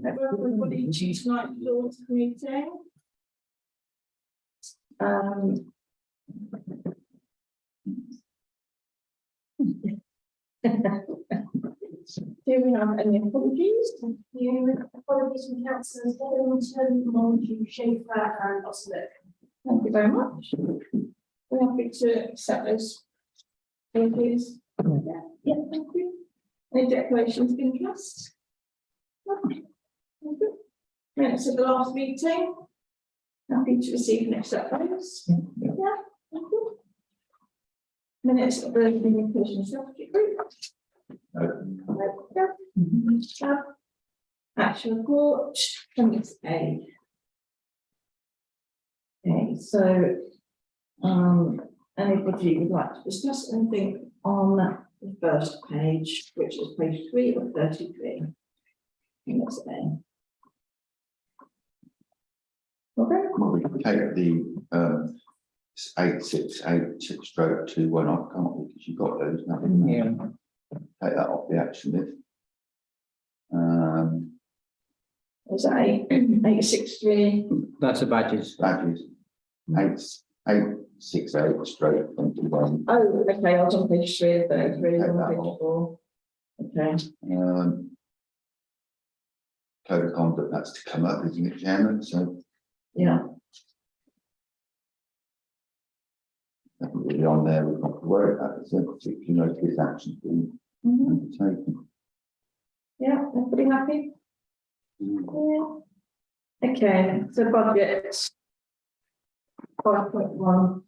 Everybody to tonight's Lord's meeting. Do we have any apologies? Thank you. Apologies from councillors Wellington, Montague, Schaefer and Osler. Thank you very much. We're happy to accept those. Please. Yeah, thank you. Any declarations of interest? No. Thank you. Minutes of the last meeting. Happy to receive and accept those. Yeah, thank you. Minutes of the communication strategy group. Action report, appendix A. Okay, so anybody would like to discuss anything on the first page, which is page 3 of 33? Appendix A. Okay. Well, we can take the 8686 stroke 21 off, can't we? Because you've got those, haven't you? Yeah. Take that off the action list. Was that 863? That's a badges. Badges. 8868 stroke 21. Oh, okay, I was on page 3 of 33, Take on that page off. 4. Okay. Code of conduct, that's to come up, isn't it, Chairman? So Yeah. nothing really on there, we've got to worry about it. So particularly notice actions being undertaken. Yeah, everybody happy? Yeah. Okay, so budget 5.1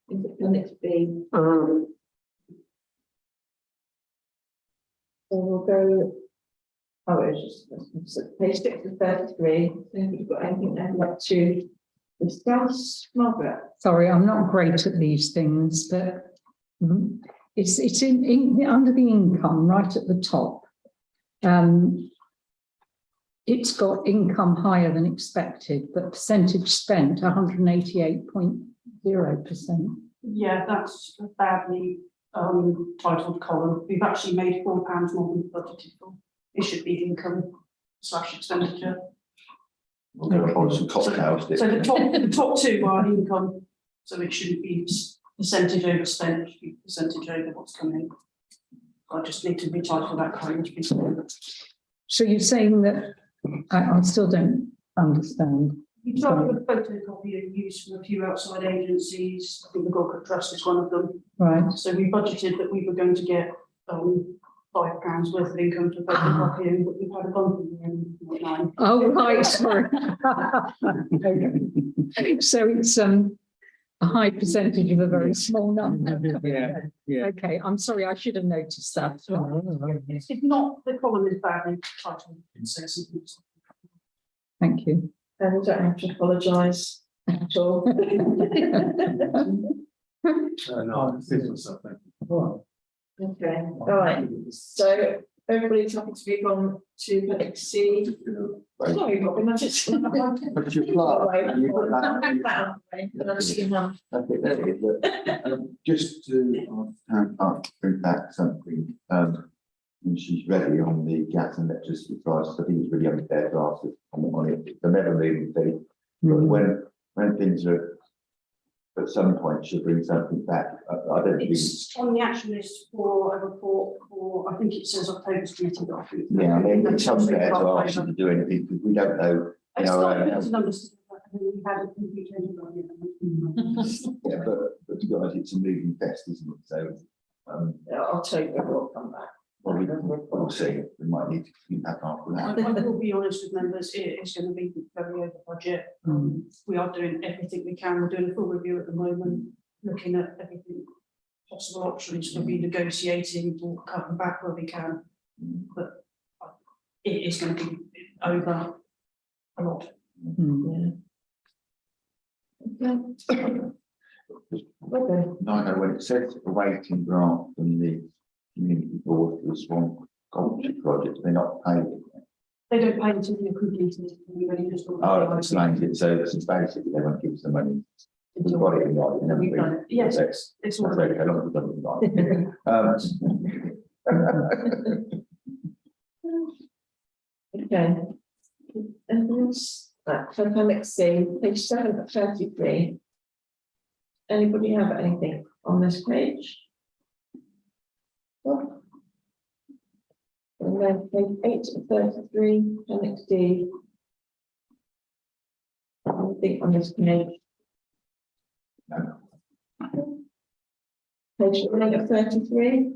is appendix B. So we'll go. Oh, it's just page 6 of 33. So if you've got anything they'd like to discuss, Margaret? Sorry, I'm not great at these things, but it's in under the income right at the top. It's got income higher than expected, but percentage spent 188.0%. Yeah, that's a badly titled column. We've actually made £4 more than budgeted for. It should be income / expenditure. We're going to hold some cocktails. So the top two are income, so it shouldn't be percentage overspent, it should be percentage over what's coming. I just need to retitle that column. So you're saying that I still don't understand. We tried with a photocopy of use from a few outside agencies. I think the Cllr Trust is one of them. Right. So we budgeted that we were going to get £5 worth of income to photocopying, but we've had a bump in the end, 9. Oh, right, sorry. Okay. So it's a high percentage of a very small number. Yeah, yeah. Okay, I'm sorry, I should have noticed that. If not, the column is badly titled. It says something. Thank you. And we don't have to apologise at all. No, Okay, all right. So everybody's happy to move on to appendix C. Sorry, Robin, I just. But you're flat. You've got that. Just to bring back something, when she's ready on the gas and electricity prices, I think it's really unfair to ask on it. It's a never moving thing. But when things are at some point she'll bring something back. I don't think It's on the action list for a report for, I think it says October's committee document. yeah, I mean, it's unfair to ask you to do anything because we don't know. I started with the numbers, and we had a complete change on it. Yeah, but to be honest, it's a moving fest, isn't it? So I'll tell you when we'll come back. well, we'll see. We might need to keep that after that. I will be honest with members, it is going to be very over budget. We are doing everything we can. We're doing a full review at the moment, looking at everything, possible options for renegotiating or cutting back where we can. But it is going to be over a lot. Yeah. Okay. I know when it says awaiting grant from the community board for the Swamp Culture project, they're not paid. They don't pay until you're completed. Oh, that explains it. So it's basically they won't give us the money. We've got it in writing, haven't We've we? done it. Yes, That's it's all okay. How long have we done it in writing? Okay. Anything else? Right, so appendix C, page 7 of 33. Anybody have anything on this page? No? And then page 8 of 33, appendix D. Anything on this page? No. Page 9 of 33.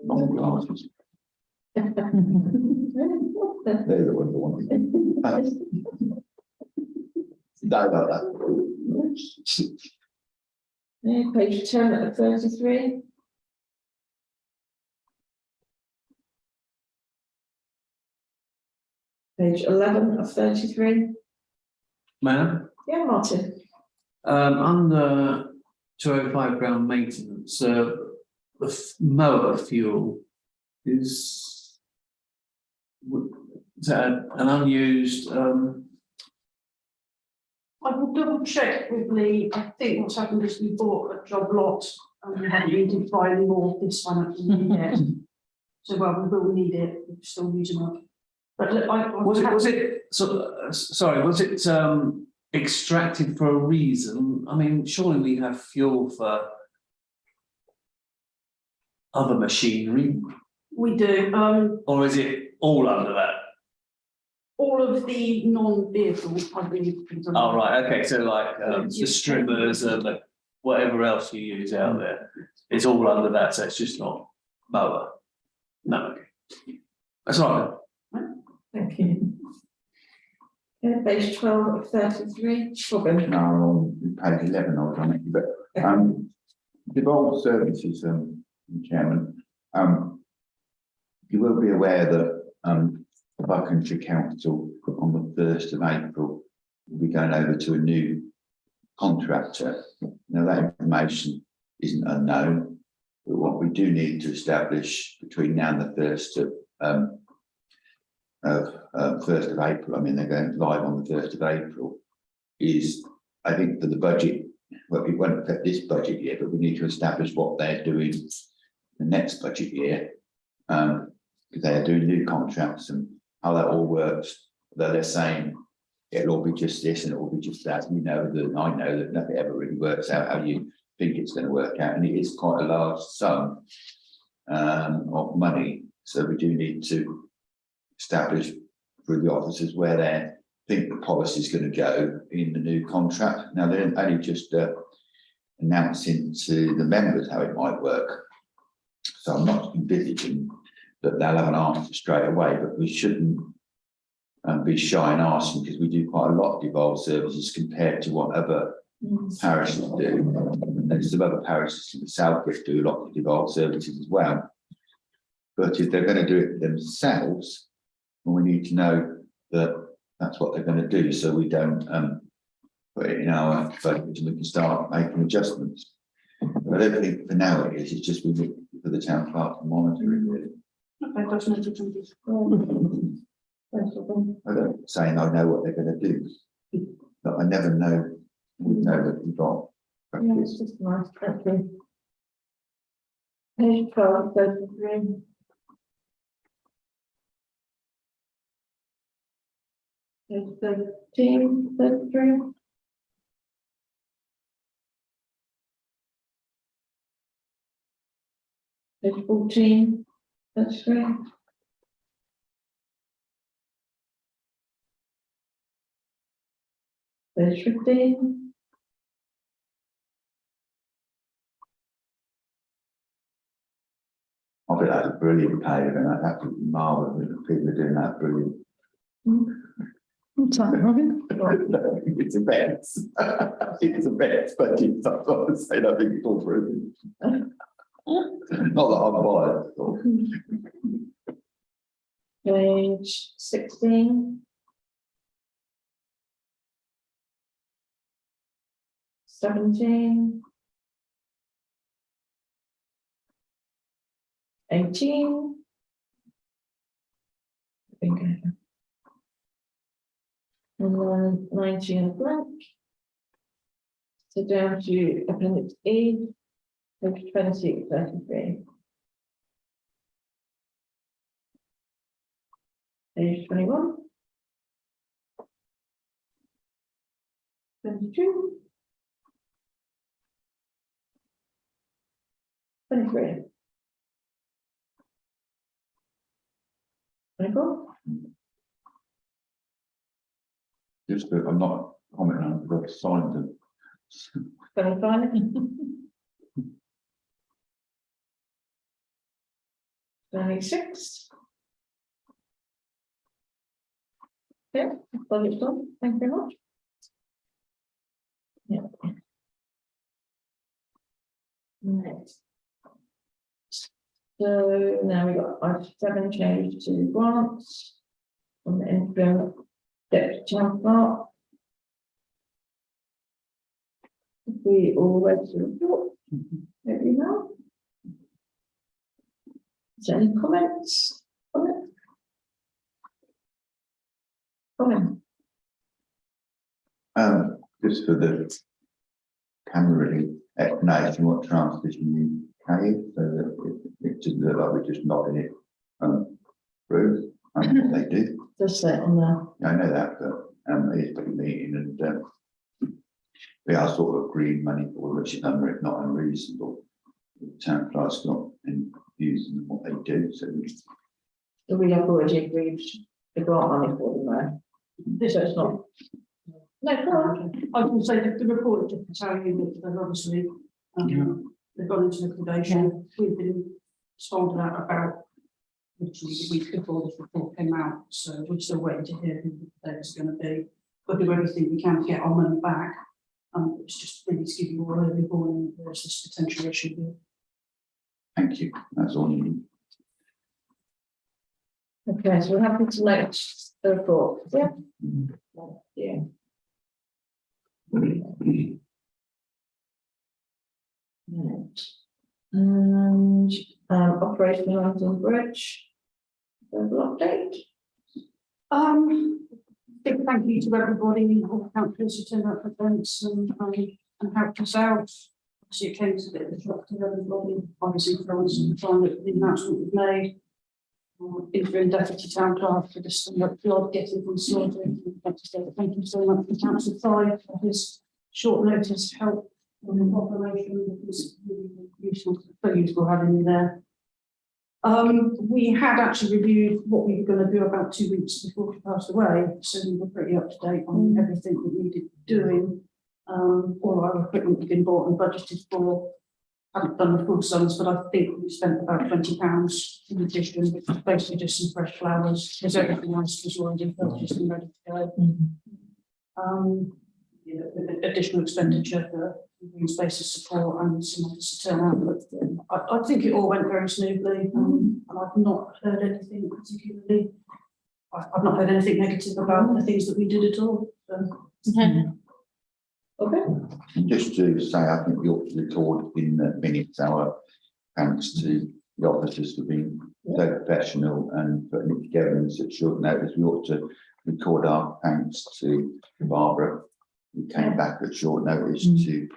Long glasses. Okay. They're the ones I want. No, no, no. Page 10 of 33. Page 11 of 33. Madam, Yeah, Martin. under 205 ground maintenance, the mower fuel is that an unused, I will double check with Lee. I think what's happened is we bought a job lot and we haven't needed to buy any more this financial year yet. So well, we will need it, we're still using it. But look, was it, so, sorry, was it extracted for a reason? I mean, surely we have fuel for other machinery, we do, or is it all under that? all of the non-vehicle, I believe. Oh, right, okay, so like the strippers and the whatever else you use out there, it's all under that, so it's just not mower. No, okay. That's all right. Thank you. Page 12 of 33. Robin. No, on page 11, I was on it, but, devolved services, Chairman, you will be aware that, Buckingham Council on the 1st of April will be going over to a new contractor. Now that information isn't unknown, but what we do need to establish between now and the 1st of April, I mean, they're going live on the 1st of April, is, I think, for the budget, well, it won't affect this budget year, but we need to establish what they're doing the next budget year, because they're doing new contracts and how that all works. Though they're saying it'll all be just this and it will be just that, you know, that I know that nothing ever really works out how you think it's going to work out, and it is quite a large sum of money. So we do need to establish for the officers where they think the policy is going to go in the new contract. Now they're only just announcing to the members how it might work, so I'm not envisaging that they'll have an answer straight away, but we shouldn't be shy and asking, because we do quite a lot of devolved services compared to what other parishes do. And there's some other parishes in the southwest do a lot of devolved services as well. But if they're going to do it themselves, well, we need to know that that's what they're going to do, so we don't put it in our budget and we can start making adjustments. But I don't think for now it is, it's just we look for the town clerk to monitor it really. Okay, that's not a change. I don't saying I know what they're going to do, but I never know. We know that we've got. Yeah, it's just nice. Thank you. Page 12 of 33. Page 13, 33. Page 14, 33. Page 15. I think that's a brilliant pay, and that's absolutely marvellous. People are doing that brilliant. What's that, Robin? It's a bet. It's a bet, but it's not to say I think it's all brilliant. Not that I'm biased. Page 16. 17. 18. And then 19 and blank. So down to appendix E, page 20, 33. Page 21. 22. 23. 24. Just that I'm not commenting on the signed them. 25. 26. Yeah, budget's done. Thank you very much. Yeah. Next. So now we got item 7 change to grants from the interim deputy town clerk. We all read the report. Maybe now. Is there any comments on it? Comment. Just for the camera explanation, what transition you carried, so that it didn't look like we're just nodding it through, what they do. Just say it on there. I know that, but it is a big meeting and we are sort of agreeing money for which is not unreasonable. The town clerk's not in views in what they do, so So we have already agreed the grant money for them there. This So it's not. No, go on. I can say that the report just to tell you that they've obviously, they've gone into liquidation. We've been told that about literally the week before this report came out, so we're still waiting to hear who it's going to be. We'll do everything we can to get our money back. It's just really to give you all early warning that there's this potential issue here. thank you, that's all you need. Okay, so we're happy to note the report. Yeah. Yeah. Right. And Operation London Bridge. Verbal update. Big thank you to everybody, all the councillors who turned up for events and helped us out. Obviously, it came as a bit of a shock to everybody, obviously for us at the time that the announcement was made. Interim deputy town clerk for this job getting things sorted. Thank you so much to Councillor Five for his short notice help in the operation. It was really useful having you there. We had actually reviewed what we were going to do about 2 weeks before she passed away, so we were pretty up to date on everything that needed doing. All our equipment had been bought and budgeted for. Haven't done the full sums, but I think we spent about £20 in addition, which was basically just some fresh flowers, because everything else was already purchased and ready to go. Additional expenditure for green spaces support and some office to turn out. But I think it all went very smoothly, and I've not heard anything particularly. I've not heard anything negative about the things that we did at all. So. Okay. And just to say, I think we ought to record in the minutes our thanks to the officers for being so professional and putting it together in such short notice. We ought to record our thanks to Barbara, who came back at short notice to be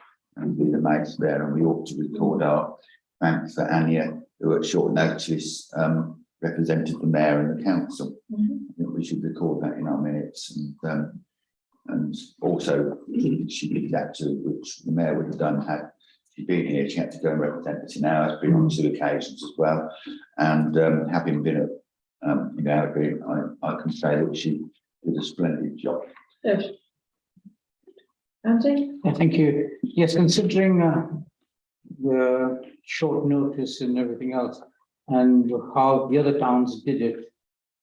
the mates there, and we ought to record our thanks for Anya, who at short notice represented the mayor and the council. I think we should record that in our minutes, and also she did that too, which the mayor would have done had she been here. She had to go and represent us now. It's been on 2 occasions as well, and having been in our group, I can say that she did a splendid job. Good. Andy? Thank you. Yes, considering the short notice and everything else, and how the other towns did it,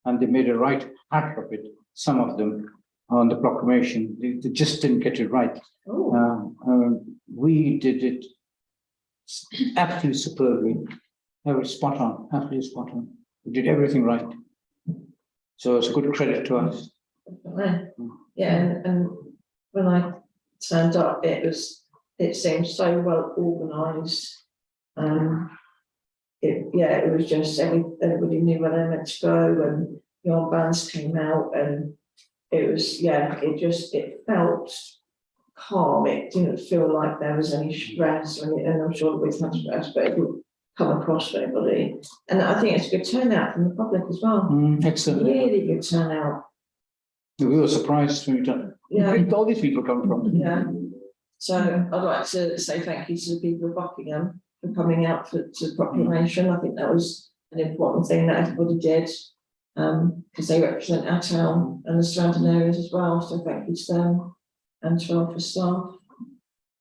and they made a right hack of it, some of them, on the proclamation, they just didn't get it right. We did it absolutely superbly. They were spot on, absolutely spot on. We did everything right. So it's a good credit to us. Yeah, and when I turned up, it seemed so well organised. It was just everybody knew where they meant to go, and the old bands came out, and it was, it felt calm. It didn't feel like there was any stress, and I'm sure there was much stress, but come across for everybody. And I think it's a good turnout from the public as well. Excellent. Really good turnout. We were surprised when we done. Yeah. Where did all these people come from? Yeah. So I'd like to say thank you to the people of Buckingham for coming out to proclamation. I think that was an important thing that everybody did. Because they represent our town and the surrounding areas as well. So thank you to them and to our office staff.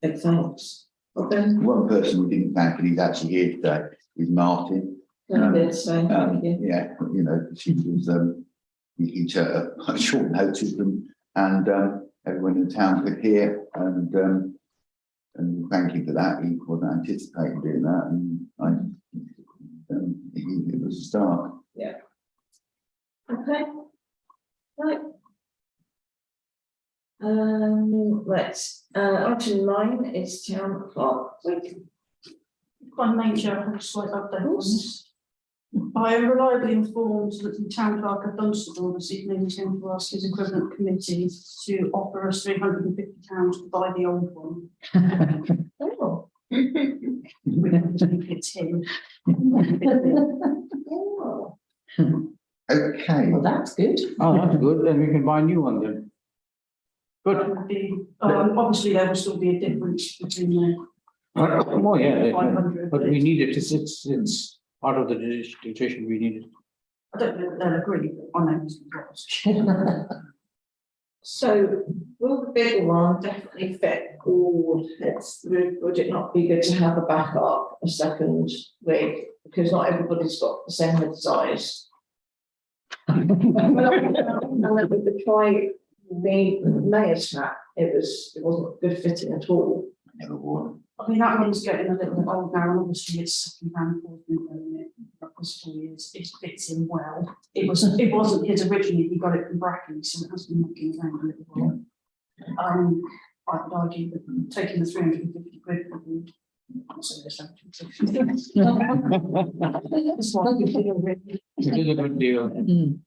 Big thanks. Okay. One person we didn't thank, and he's actually here today, is Martin. Good, so thank you. Yeah, you know, she was, he took a short notice and everyone in town could hear and thank you for that. He wasn't anticipating doing that, and it was a start. Yeah. Okay. Right. Item 9 is town clerk. By nature, I have a slight update on this. I am reliably informed that the town clerk of Dunstable this evening is going to ask his equivalent committee to offer us £350 to buy the old one. Oh. It's him. Oh. Okay. Well, that's good. Oh, that's good. Then we can buy a new one then. Good. That would be, obviously there will still be a difference between the Oh, yeah, 500. but we need it. It's part of the digitization we needed. I don't know that they'll agree, but I know it's So will the bigger one definitely fit all heads? Would it not be good to have a backup, a second wig? Because not everybody's got the same head size. And with the the mayor's hat, it wasn't good fitting at all. Never wore. I mean, that one's getting a little bit old now, and obviously it's second-hand for this 4 years. It fits in well. It wasn't his originally. He got it from Brackley, so it has been knocking around a little while. I would argue that taking the 350 quid probably. Also, there's It's like you feel really. It is a good deal. Can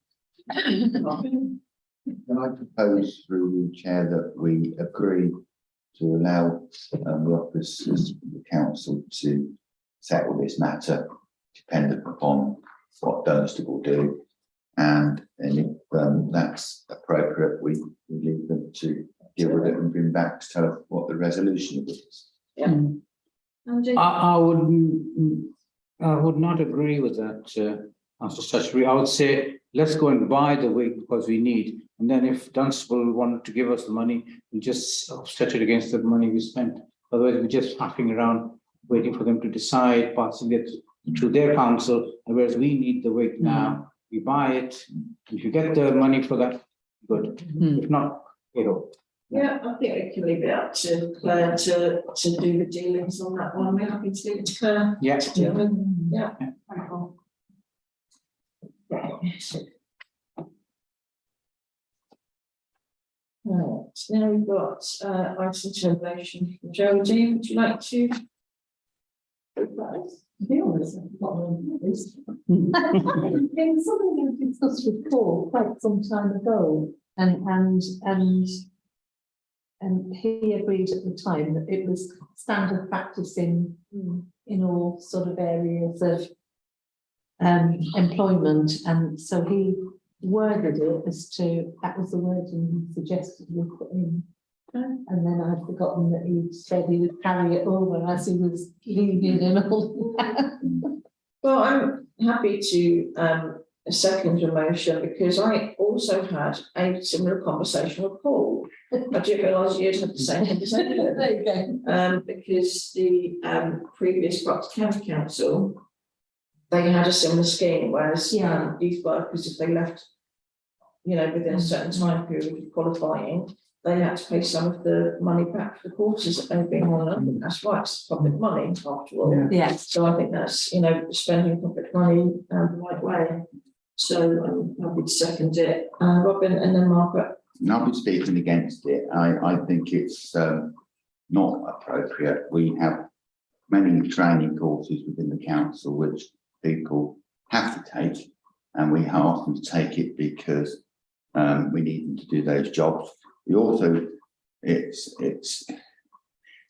I propose through the chair that we agree to allow the officers of the council to settle this matter, dependent upon what Dunstable will do, and if that's appropriate, we leave them to deal with it and bring back to tell us what the resolution of it is. Yeah. I would not agree with that, Councillor Statutory. I would say, let's go and buy the wig because we need, and then if Dunstable wanted to give us the money, we just offset it against the money we spent. Otherwise, we're just faffing around, waiting for them to decide, passing it to their council, and whereas we need the wig now, we buy it. If you get the money for that, good. If not, Yeah, I think we can leave it up to Claire to do the dealings on that one. We're happy to leave it to Claire. Yeah. To deal with. Yeah. Thank you. Right, so now we've got item termination. Geraldine, would you like to? Deal with this. It's something we discussed with Paul quite some time ago, and he agreed at the time that it was standard practice in all sort of areas of employment, and so he worded it as to that was the wording he suggested we put in. And then I'd forgotten that he said he would carry it over as he was leaving and all that. Well, I'm happy to second your motion because I also had a similar conversation with Paul. I didn't realise you'd had the same conversation. There you go. Because the previous Bucks County Council, they had a similar scheme, whereas youth workers, if they left, within a certain time period of qualifying, they had to pay some of the money back for the courses that they've been on. I think that's right, it's public money after all. Yes. So I think that's, spending public money the right way. So I'm happy to second it. Robin and then Margaret. I'll be speaking against it. I think it's not appropriate. We have many training courses within the council which people have to take, and we ask them to take it because we need them to do those jobs. We also, it's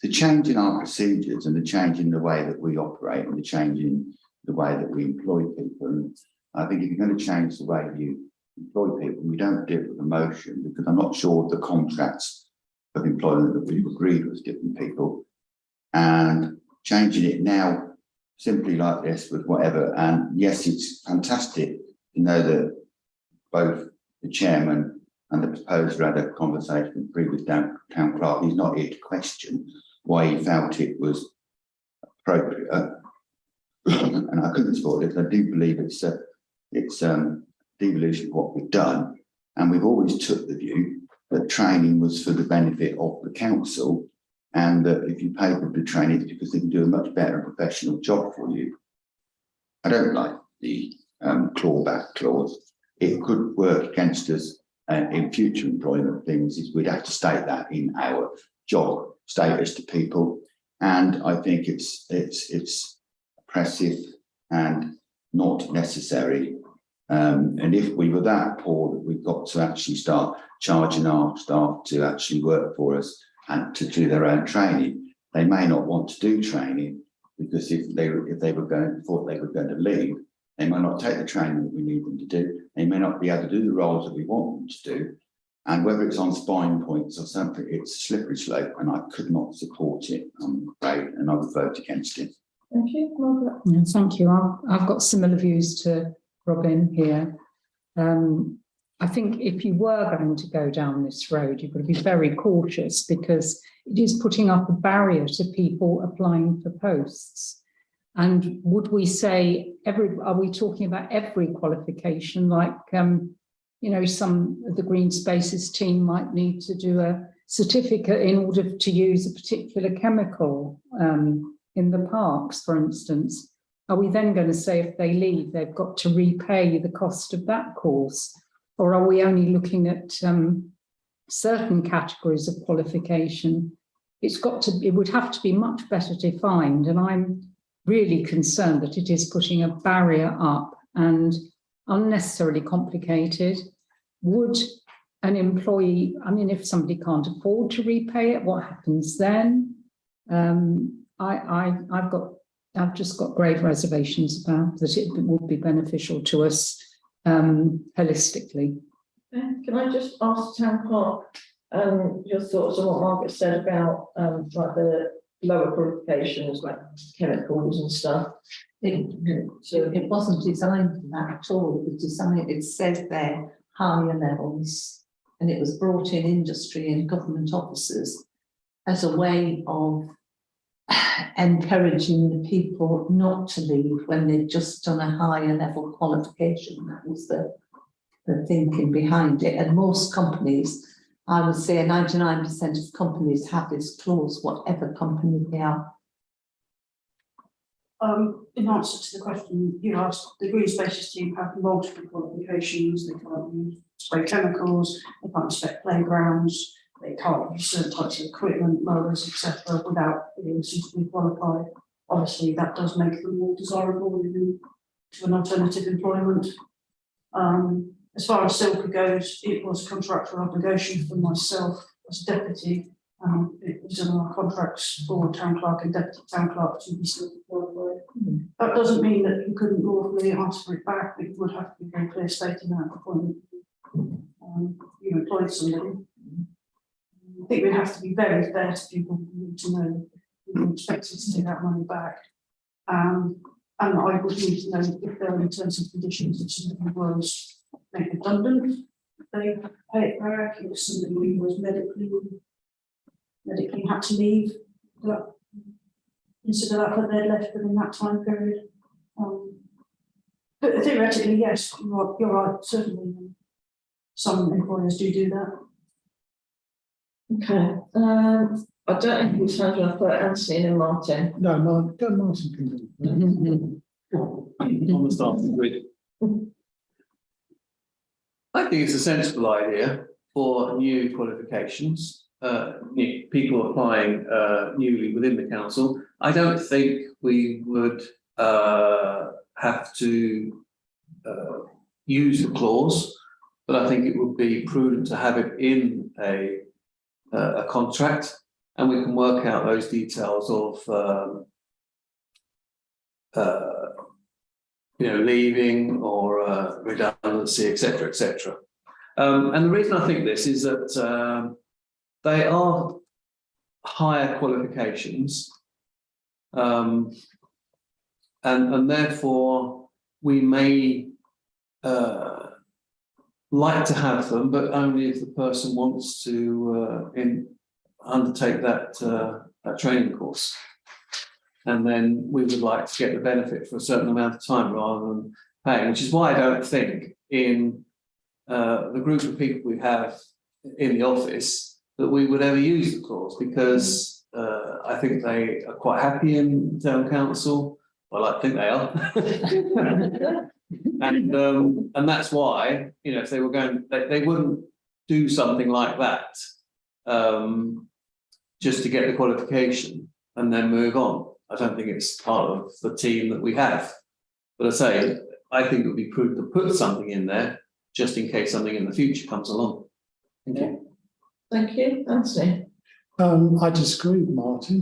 the change in our procedures and the change in the way that we operate and the change in the way that we employ people. And I think if you're going to change the way you employ people, you don't do it with emotion, because I'm not sure the contracts of employment that we've agreed with different people, and changing it now simply like this with whatever. And yes, it's fantastic to know that both the chairman and the proposer had a conversation with the previous town clerk. He's not here to question why he felt it was appropriate. And I couldn't support it. I do believe it's devolution of what we've done. And we've always took the view that training was for the benefit of the council, and that if you pay people to train, it's because they can do a much better and professional job for you. I don't like the clawback clause. It could work against us in future employment things. Is we'd have to state that in our job status to people, and I think it's oppressive and not necessary. And if we were that poor that we've got to actually start charging our staff to actually work for us and to do their own training, they may not want to do training, because if they thought they were going to leave, they might not take the training that we need them to do. They may not be able to do the roles that we want them to do. And whether it's on spine points or something, it's a slippery slope, and I could not support it, I'm afraid, and I would vote against it. Thank you, Margaret. Yeah, thank you. I've got similar views to Robin here. I think if you were going to go down this road, you've got to be very cautious, because it is putting up a barrier to people applying for posts. And would we say are we talking about every qualification? Like, some of the Green Spaces team might need to do a certificate in order to use a particular chemical in the parks, for instance. Are we then going to say if they leave, they've got to repay the cost of that course? Or are we only looking at certain categories of qualification? It would have to be much better defined. And I'm really concerned that it is putting a barrier up and unnecessarily complicated. Would an employee, if somebody can't afford to repay it, what happens then? I've just got grave reservations about that it would be beneficial to us holistically. Can I just ask Town Clerk your thoughts on what Margaret said about like the lower qualifications, like chemicals and stuff? It wasn't designed for that at all. It was designed, it says there, higher levels, and it was brought in industry and government offices as a way of encouraging the people not to leave when they'd just done a higher level qualification. That was the thinking behind it. And most companies, I would say 99% of companies have this clause, whatever company they are. In answer to the question you asked, the Green Spaces team have multiple qualifications. They can't use spray chemicals, they can't inspect playgrounds, they can't use certain types of equipment, mowers, etc., without being suitably qualified. Obviously, that does make them more desirable to an alternative employment. As far as Cllr goes, it was contractual obligation for myself as deputy. It was in our contracts for town clerk and deputy town clerk to be Cllr qualified. That doesn't mean that you couldn't lawfully ask for it back, but it would have to be very clear stating that before you employed somebody. I think we have to be very fair to people who need to know who are expected to take that money back. And I would need to know if there are any terms and conditions if somebody was made redundant, they pay it back. If somebody was medically had to leave, consider that they'd left within that time period. But theoretically, yes, you're right, certainly some employers do that. Okay. I don't think we've had enough for Anthony and Martin. No, Martin can do it. On the starting grid. I think it's a sensible idea for new qualifications, new people applying newly within the council. I don't think we would have to use the clause, but I think it would be prudent to have it in a contract and we can work out those details of leaving or redundancy, etc., etc. And the reason I think this is that they are higher qualifications, and therefore we may like to have them, but only if the person wants to undertake that training course. And then we would like to get the benefit for a certain amount of time rather than paying, which is why I don't think in the group of people we have in the office that we would ever use the clause, because I think they are quite happy in town council. Well, I think they are. And that's why, if they were going, they wouldn't do something like that just to get the qualification and then move on. I don't think it's part of the team that we have. But I think it would be prudent to put something in there just in case something in the future comes along. Thank you. Thank you, Anthony. I disagree with Martin.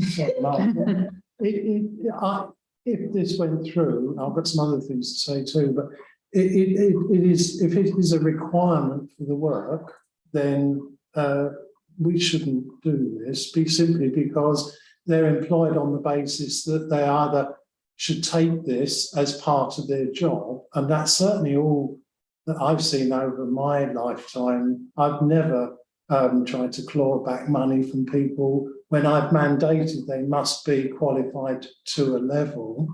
If this went through, I've got some other things to say too, but it is, if it is a requirement for the work, then we shouldn't do this, simply because they're employed on the basis that they either should take this as part of their job, and that's certainly all that I've seen over my lifetime. I've never tried to claw back money from people when I've mandated they must be qualified to a level.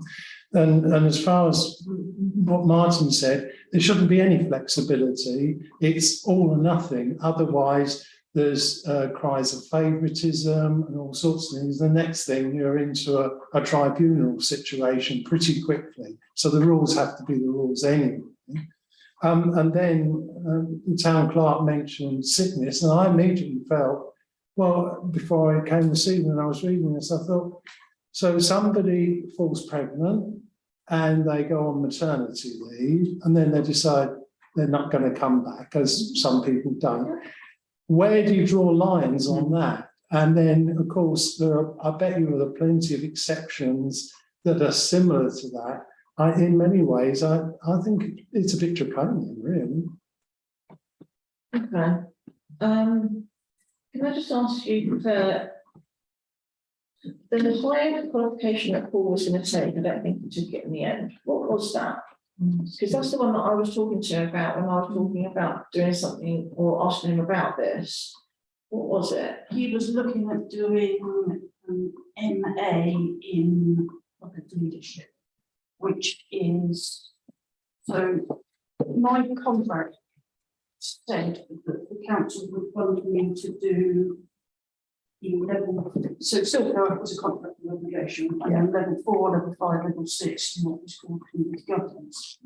And as far as what Martin said, there shouldn't be any flexibility. It's all or nothing. Otherwise, there's cries of favouritism and all sorts of things. The next thing, you're into a tribunal situation pretty quickly. So the rules have to be the rules anyway. And then the town clerk mentioned sickness, and I immediately felt, well, before I came this evening, I was reading this, I thought, so somebody falls pregnant and they go on maternity leave, and then they decide they're not going to come back, as some people don't. Where do you draw lines on that? And then, of course, I bet you there are plenty of exceptions that are similar to that. In many ways, I think it's a bit draconian, really. Okay. Can I just ask you for the higher qualification that Paul was going to take? I don't think he took it in the end. What was that? Because that's the one that I was talking to him about when I was talking about doing something or asking him about this. What was it? He was looking at doing an MA in public leadership, which is, so my contract said that the council would fund me to do level, so still was a contract of obligation, and then level 4, level 5, level 6, and what was called community governance.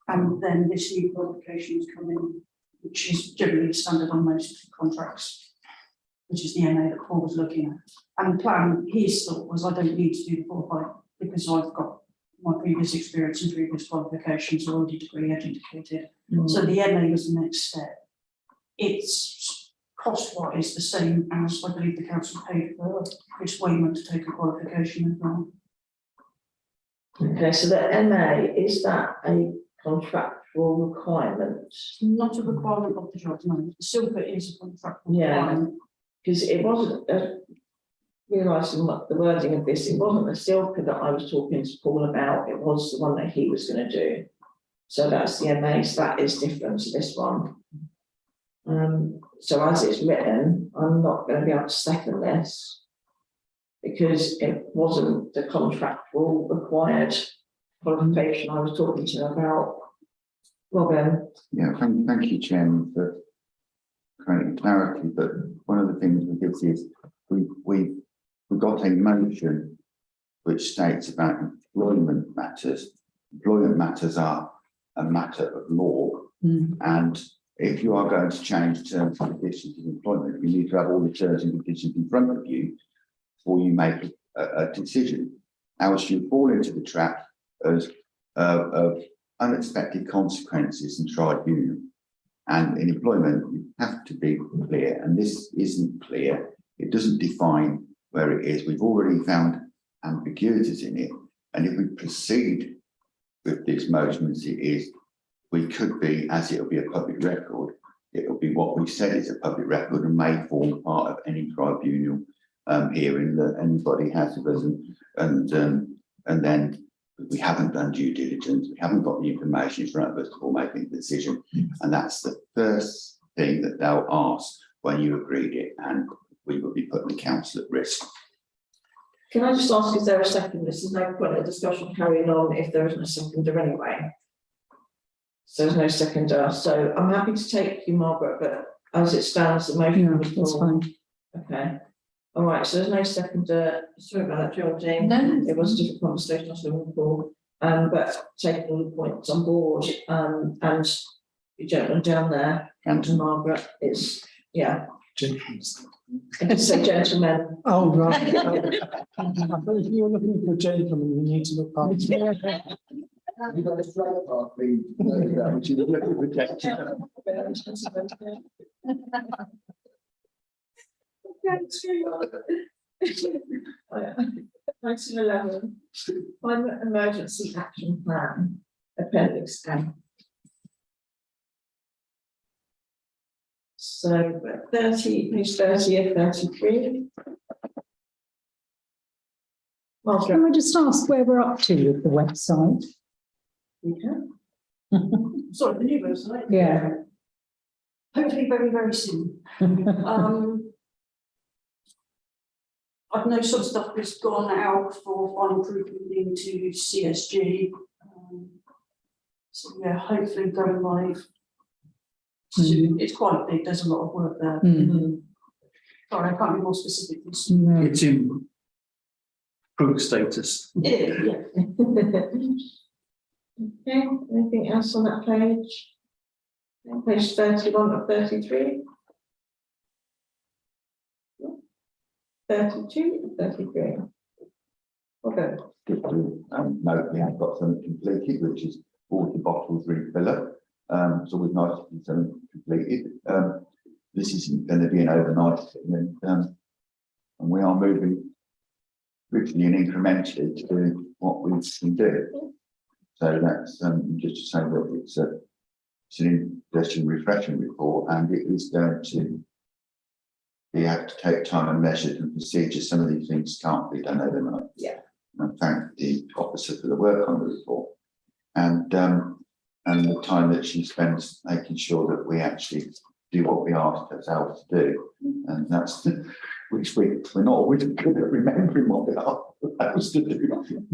And then this new qualification is coming, which is generally standard on most contracts, which is the MA that Paul was looking at. And the plan, his thought was, I don't need to do the 4 or 5 because I've got my previous experience and previous qualifications are already degree educated. So the MA was the next step. It's cost-wise the same as I believe the council paid for Chris Wayman to take a qualification as well. Okay, so the MA, is that a contractual requirement? Not a requirement of the job, no. Silver is a contractual requirement. Because it wasn't, realising what the wording of this, it wasn't the silver that I was talking to Paul about, it was the one that he was going to do. So that's the MA, so that is different to this one. So as it's written, I'm not going to be able to second this because it wasn't the contractual required qualification I was talking to about. Robin? Yeah, thank you, Chairman, for creating clarity. But one of the things we did see is we've got a motion which states about employment matters. Employment matters are a matter of law, and if you are going to change terms and conditions of employment, you need to have all the terms and conditions in front of you before you make a decision. Else you fall into the trap of unexpected consequences and tribunal. And in employment, you have to be clear, and this isn't clear. It doesn't define where it is. We've already found ambiguities in it. And if we proceed with this motion as it is, we could be, as it'll be a public record, it'll be what we said is a public record and may form part of any tribunal hearing that anybody has of us, and then we haven't done due diligence, we haven't got the information in front of us before making a decision, and that's the first thing that they'll ask when you agreed it, and we will be putting the council at risk. Can I just ask, is there a second? This is no point of discussion carrying on if there isn't a seconder anyway. So there's no seconder, so I'm happy to take you, Margaret, but as it stands, the motion Yeah, was that's for. fine. Okay, all right, so there's no seconder, sorry about that, Geraldine. No. It was a different conversation, I was looking for, but taking all the points on board, and the gentleman down there, and Margaret, is, yeah, Gentlemen. I did say gentlemen. Oh, right. I thought if you were looking for a gentleman, you need to look past. You've got a straight path, which is rejected. Item 11, climate emergency action plan, appendix A. So 30, page 30 of 33. Margaret, Can I just ask where we're up to with the website? you can. Sorry, the new website. Yeah. Hopefully very, very soon. I've know some stuff has gone out for final improvement into CSG. So yeah, hopefully going live soon. It's quite big, there's a lot of work there. Sorry, I can't be more specific. No. It's in proof status. Yeah. Okay, anything else on that page? Page 31 of 33. 32 of 33. Okay. No, we have got something completed, which is water bottles refiller. So we've nice to do something completed. This isn't going to be an overnight thing, and we are moving quickly and incrementally to do what we can do. So that's just to say that it's an interesting, refreshing report, and it is going to be able to take time and measure and procedures. Some of these things can't be done overnight. Yeah. And thank the officer for the work on the report, and the time that she spends making sure that we actually do what we asked ourselves to do, and that's which we're not always good at remembering what we are supposed to do.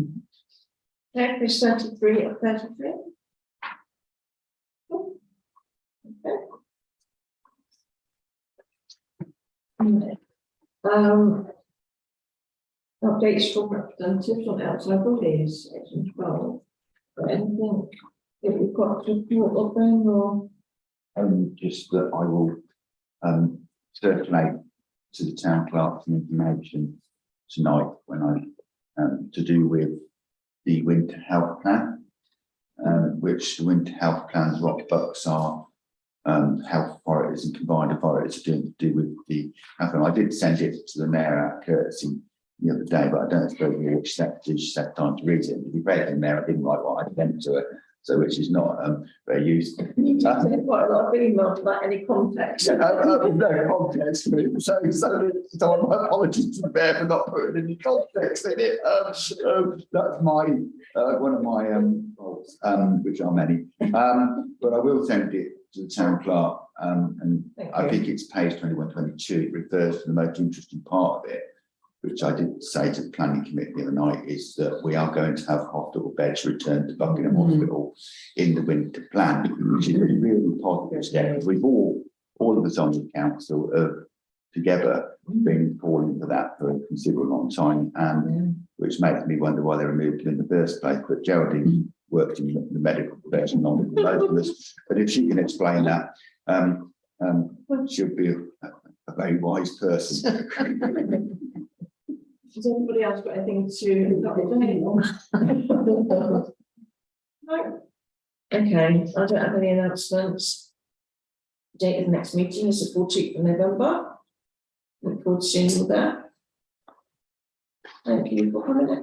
Okay, page 33 of 33. Okay. Updates from representatives on outside bodies, section 12. Anything that we've got to report of them, or? Just that I will circulate to the town clerk some information tonight when I to do with the winter health plan, which the winter health plans rock bucks are health authorities and combined authorities to do with the health. I did send it to the mayor out of courtesy the other day, but I don't suppose we accepted time to read it. If you read it in there, I didn't write what I sent to it, so which is not very useful. You sent quite a lot of emails without any context. No context to it. So my apologies to the mayor for not putting any context in it. That's my one of my faults, which are many. But I will send it to the town clerk, and I think it's page 21, 22. It refers to the most interesting part of it, which I did say to the planning committee the other night, is that we are going to have hospital beds returned to Buckingham Hospital in the winter plan, which is a really positive step, because we've all of us on the council have together been calling for that for a considerable long time, and which makes me wonder why they removed it in the first place. But Geraldine worked in the medical profession longer than most of us, but if she can explain that, she'll be a very wise person. Has anybody else got anything to No. Okay, I don't have any announcements. Date of the next meeting is the 14th of November. Look forward to seeing you there. Thank you for coming.